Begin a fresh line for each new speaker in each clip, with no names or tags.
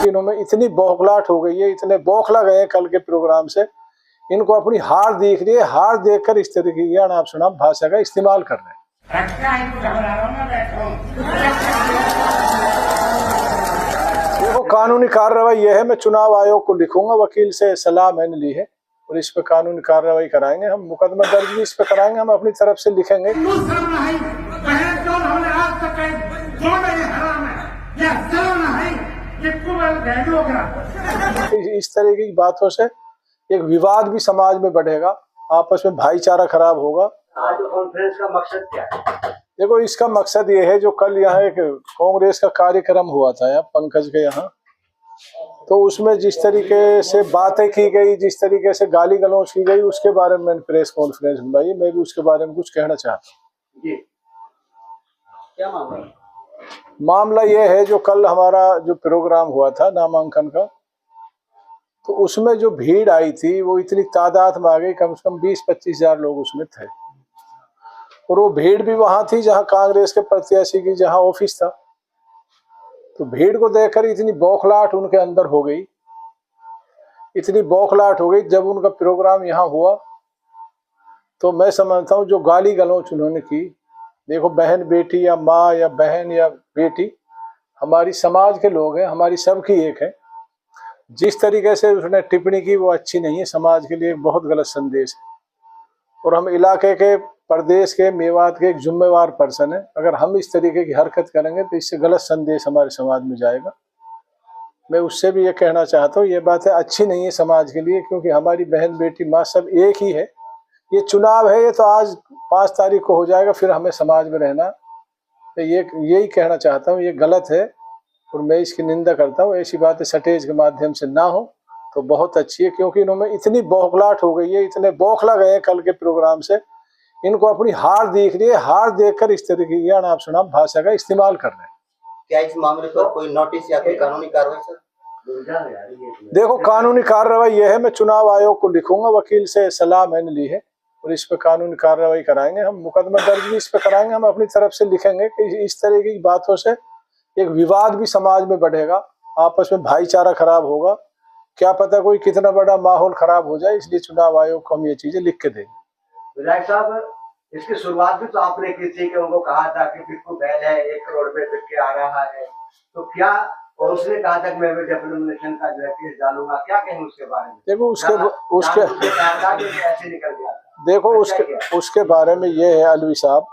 दिनों में इतनी बौखलाहट हो गई है, इतने बौखला गए हैं कल के प्रोग्राम से, इनको अपनी हार दिख रही है, हार देखकर इस तरीके की अनाप शनाप भाषा का इस्तेमाल कर रहे हैं। देखो कानूनी कार्रवाई यह है, मैं चुनाव आयोग को लिखूंगा, वकील से सलाह मैंने ली है और इस पे कानूनी कार्रवाई कराएंगे, हम मुकदमा दर्ज भी इस पे कराएंगे, हम अपनी तरफ से लिखेंगे। इस तरीके की बातों से एक विवाद भी समाज में बढ़ेगा, आपस में भाईचारा खराब होगा।
आज कॉन्फ्रेंस का मकसद क्या है?
देखो इसका मकसद ये है, जो कल यहाँ एक कांग्रेस का कार्यक्रम हुआ था यहाँ पंकज के यहाँ, तो उसमें जिस तरीके से बातें की गई, जिस तरीके से गाली गलौज की गई, उसके बारे में मैंने प्रेस कॉन्फ्रेंस बुलाई, मैं भी उसके बारे में कुछ कहना चाहता हूँ।
जी क्या मामला?
मामला ये है, जो कल हमारा जो प्रोग्राम हुआ था नामांकन का, तो उसमें जो भीड़ आई थी वो इतनी तादाद में आ गई, कम से कम 20-25 हजार लोग उसमें थे, और वो भीड़ भी वहां थी जहां कांग्रेस के प्रत्याशी की जहां ऑफिस था। तो भीड़ को देखकर इतनी बौखलाहट उनके अंदर हो गई, इतनी बौखलाहट हो गई। जब उनका प्रोग्राम यहाँ हुआ तो मैं समझता हूँ जो गाली गलौज उन्होंने की, देखो बहन बेटी या माँ या बहन या बेटी हमारी समाज के लोग हैं, हमारी सबकी एक है। जिस तरीके से उसने टिप्पणी की वो अच्छी नहीं है, समाज के लिए एक बहुत गलत संदेश है। और हम इलाके के, प्रदेश के, मेवात के एक जिम्मेवार पर्सन है, अगर हम इस तरीके की हरकत करेंगे तो इससे गलत संदेश हमारे समाज में जाएगा। मैं उससे भी ये कहना चाहता हूँ, ये बातें अच्छी नहीं है समाज के लिए, क्योंकि हमारी बहन बेटी माँ सब एक ही है। ये चुनाव है, ये तो आज 5 तारीख को हो जाएगा, फिर हमें समाज में रहना, तो यही कहना चाहता हूँ, ये गलत है और मैं इसकी निंदा करता हूँ। ऐसी बातें स्टेज के माध्यम से ना हो तो बहुत अच्छी है, क्योंकि इन्होंने इतनी बौखलाहट हो गई है, इतने बौखला गए हैं कल के प्रोग्राम से, इनको अपनी हार दिख रही है, हार देखकर इस तरीके की अनाप शनाप भाषा का इस्तेमाल कर रहे हैं।
क्या इस मामले पर कोई नोटिस या कोई कानूनी कार्रवाई सर?
देखो कानूनी कार्रवाई यह है, मैं चुनाव आयोग को लिखूंगा, वकील से सलाह मैंने ली है और इस पे कानूनी कार्रवाई कराएंगे, हम मुकदमा दर्ज भी इस पे कराएंगे, हम अपनी तरफ से लिखेंगे कि इस तरीके की बातों से एक विवाद भी समाज में बढ़ेगा, आपस में भाईचारा खराब होगा, क्या पता कोई कितना बड़ा माहौल खराब हो जाए, इसलिए चुनाव आयोग को हम ये चीजें लिख के देंगे।
विधायक साहब, इसकी शुरुआत भी तो आपने की थी कि उनको कहा था कि पिट्ठू बैल है, 1 करोड़ पे बिक के आ रहा है, तो क्या, और उसने कहा था कि मैं डेफिनेशन का जो है केस डालूंगा, क्या कहें उसके बारे में?
देखो उसके
ऐसे निकल गया।
देखो उसके बारे में ये है अलवी साहब,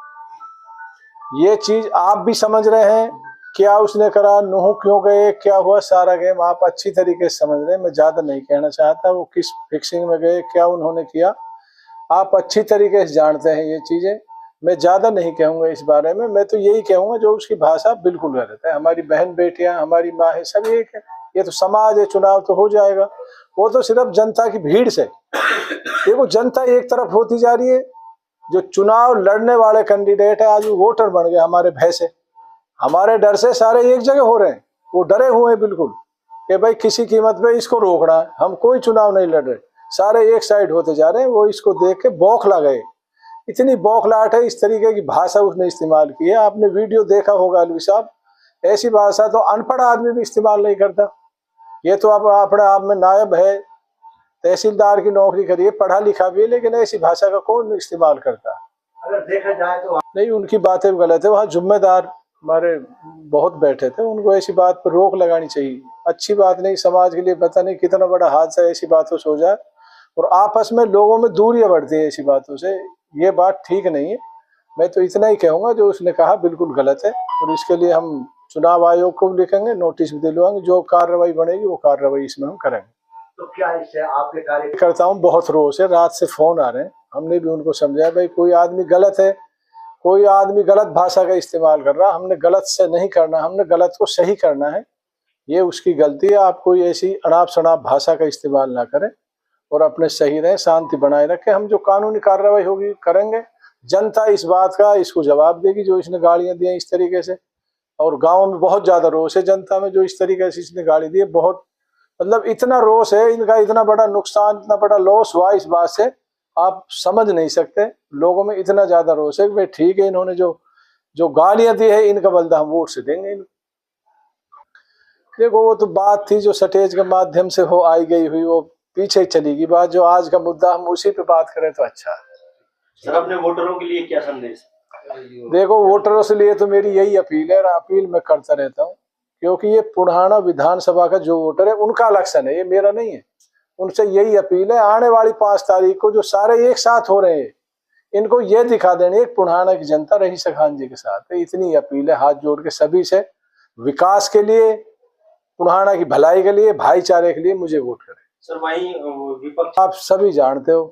ये चीज आप भी समझ रहे हैं, क्या उसने करा, नूह क्यों गए, क्या हुआ, सारा गेम आप अच्छी तरीके से समझ रहे हैं। मैं ज्यादा नहीं कहना चाहता वो किस फिक्सिंग में गए, क्या उन्होंने किया, आप अच्छी तरीके से जानते हैं ये चीजें, मैं ज्यादा नहीं कहूंगा इस बारे में। मैं तो यही कहूंगा जो उसकी भाषा बिल्कुल गलत है, हमारी बहन बेटियां, हमारी माँ है, सब एक है, ये तो समाज है, चुनाव तो हो जाएगा, वो तो सिर्फ जनता की भीड़ से। देखो जनता एक तरफ होती जा रही है, जो चुनाव लड़ने वाले कैंडिडेट है आज वो वोटर बन गए हमारे भय से, हमारे डर से सारे एक जगह हो रहे हैं, वो डरे हुए हैं बिल्कुल कि भाई किसी कीमत पे इसको रोकना है, हम कोई चुनाव नहीं लड़ रहे, सारे एक साइड होते जा रहे हैं। वो इसको देख के बौखला गए, इतनी बौखलाहट है, इस तरीके की भाषा उसने इस्तेमाल की है। आपने वीडियो देखा होगा अलवी साहब, ऐसी भाषा तो अनपढ़ आदमी भी इस्तेमाल नहीं करता। ये तो आप अपने आप में नायब है, तहसीलदार की नौकरी करिए, पढ़ा लिखा भी है, लेकिन ऐसी भाषा का कौन इस्तेमाल करता?
अगर देखा जाए तो
नहीं, उनकी बातें गलत है, वहाँ जिम्मेदार हमारे बहुत बैठे थे, उनको ऐसी बात पर रोक लगानी चाहिए, अच्छी बात नहीं, समाज के लिए पता नहीं कितना बड़ा हादसा ऐसी बातों से हो जाए और आपस में लोगों में दूरियां बढ़ती है ऐसी बातों से, ये बात ठीक नहीं है। मैं तो इतना ही कहूंगा, जो उसने कहा बिल्कुल गलत है और इसके लिए हम चुनाव आयोग को भी लिखेंगे, नोटिस भी दिलवाएंगे, जो कार्रवाई बनेगी वो कार्रवाई इसमें हम करेंगे।
तो क्या इससे आपके
कार्यकर्ताओं बहुत रोष है, रात से फोन आ रहे हैं, हमने भी उनको समझाया भाई कोई आदमी गलत है, कोई आदमी गलत भाषा का इस्तेमाल कर रहा, हमने गलत से नहीं करना, हमने गलत को सही करना है, ये उसकी गलती है। आप कोई ऐसी अनाप शनाप भाषा का इस्तेमाल ना करें और अपने सही रहे, शांति बनाए रखें। हम जो कानूनी कार्रवाई होगी करेंगे, जनता इस बात का इसको जवाब देगी जो इसने गालियां दी इस तरीके से, और गाँव में बहुत ज्यादा रोष है जनता में, जो इस तरीके से इसने गाली दी है, बहुत मतलब इतना रोष है इनका, इतना बड़ा नुकसान, इतना बड़ा लॉस हुआ इस बात से, आप समझ नहीं सकते, लोगों में इतना ज्यादा रोष है। भाई ठीक है, इन्होंने जो जो गालियां दी है इनका बदला हम वोट से देंगे इनको। देखो वो तो बात थी जो स्टेज के माध्यम से हो आई गई हुई, वो पीछे चली गई बात। जो आज का मुद्दा हम उसी पे बात करें तो अच्छा है।
सर अपने वोटरों के लिए क्या संदेश?
देखो वोटरों से लिए तो मेरी यही अपील है, और अपील मैं करता रहता हूँ, क्योंकि ये पुढ़ाना विधानसभा का जो वोटर है उनका इलेक्शन है, ये मेरा नहीं है। उनसे यही अपील है, आने वाली 5 तारीख को जो सारे एक साथ हो रहे हैं इनको ये दिखा देने एक पुढ़ाना की जनता रहीसा खान जी के साथ है। इतनी अपील है हाथ जोड़ के सभी से, विकास के लिए, पुढ़ाना की भलाई के लिए, भाईचारे के लिए मुझे वोट करें।
सर वहीं विपक्ष
आप सभी जानते हो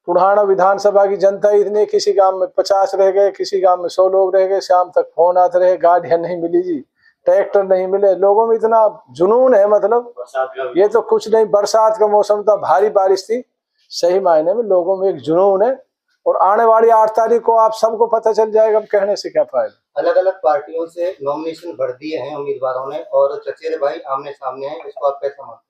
पुढ़ाना विधानसभा की जनता इतने, किसी गांव में 50 रह गए, किसी गांव में 100 लोग रह गए, शाम तक फोन आते रहे, गाड़ियां नहीं मिली जी, ट्रैक्टर नहीं मिले, लोगों में इतना जुनून है, मतलब
बरसात का
ये तो कुछ नहीं, बरसात का मौसम था, भारी बारिश थी, सही मायने में लोगों में एक जुनून है। और आने वाली 8 तारीख को आप सबको पता चल जाएगा, कहने से क्या फायदा।
अलग अलग पार्टियों से नॉमिनेशन भर दिए हैं उम्मीदवारों ने और चचेरे भाई आमने सामने हैं, इसको आप कैसे मानते हैं?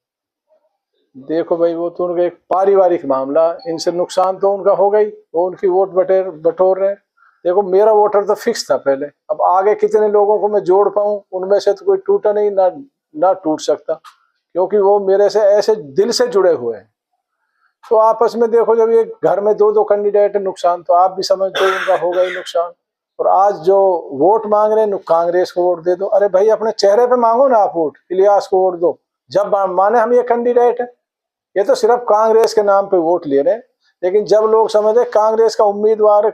देखो भाई वो तो उनका एक पारिवारिक मामला, इनसे नुकसान तो उनका हो गई, वो उनकी वोट बटोर रहे हैं। देखो मेरा वोटर तो फिक्स था पहले, अब आगे कितने लोगों को मैं जोड़ पाऊं, उनमें से तो कोई टूटा नहीं, ना टूट सकता, क्योंकि वो मेरे से ऐसे दिल से जुड़े हुए हैं। तो आपस में देखो जब ये घर में 2-2 कैंडिडेट है, नुकसान तो आप भी समझते हो उनका होगा ही नुकसान। और आज जो वोट मांग रहे हैं कांग्रेस को वोट दे दो, अरे भाई अपने चेहरे पे मांगो ना आप वोट, इलियास को वोट दो। जब माने हम ये कैंडिडेट है, ये तो सिर्फ कांग्रेस के नाम पे वोट ले रहे हैं, लेकिन जब लोग समझे कांग्रेस का उम्मीदवार